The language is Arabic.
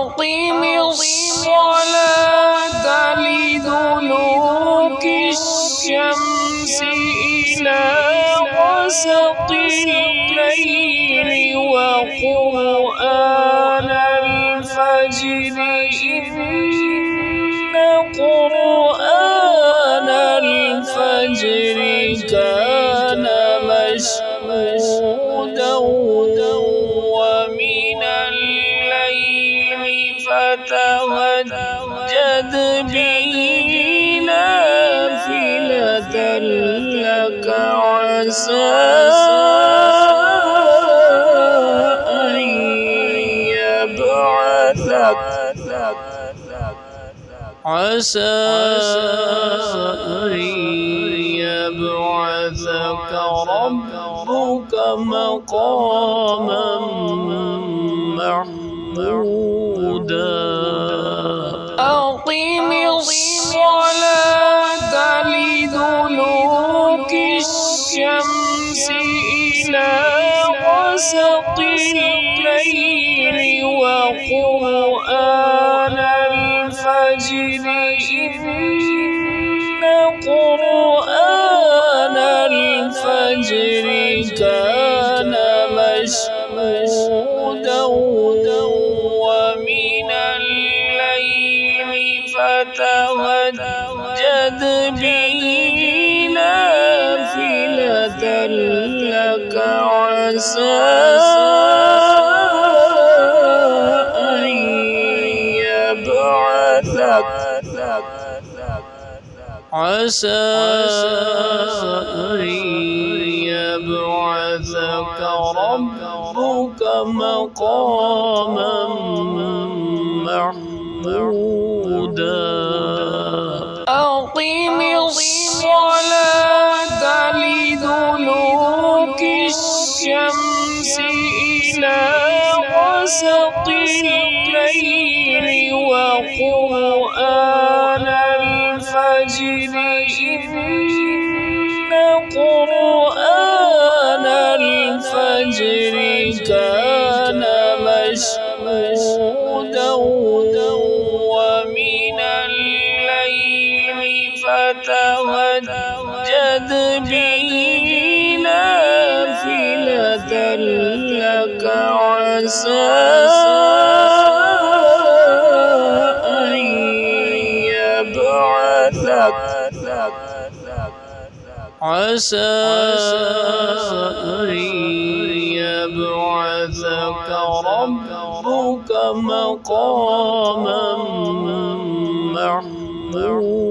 أقم الصلاة لدلوك الشمس إلى غسق الليل وقرآن الفجر إن قرآن الفجر كان مشهودا ومن الليل فتهجد به نافلة لك عسى أن يبعثك ربك مقاما محمودا أقم الصلاة لدلوك الشمس إلى غسق الليل وقرآن الفجر إن قرآن الفجر كان مشهودا ومن الليل فتهجد به نافلة لك عسى أن يبعثك ربك مقاما محمودا أقم الصلاة لدلوك الشمس إلى غسق الليل وقرآن الفجر إن قرآن الفجر كان مشهودا ومن الليل فتهجد به نافلة لك عسى أن يبعثك ربك مقاما محمودا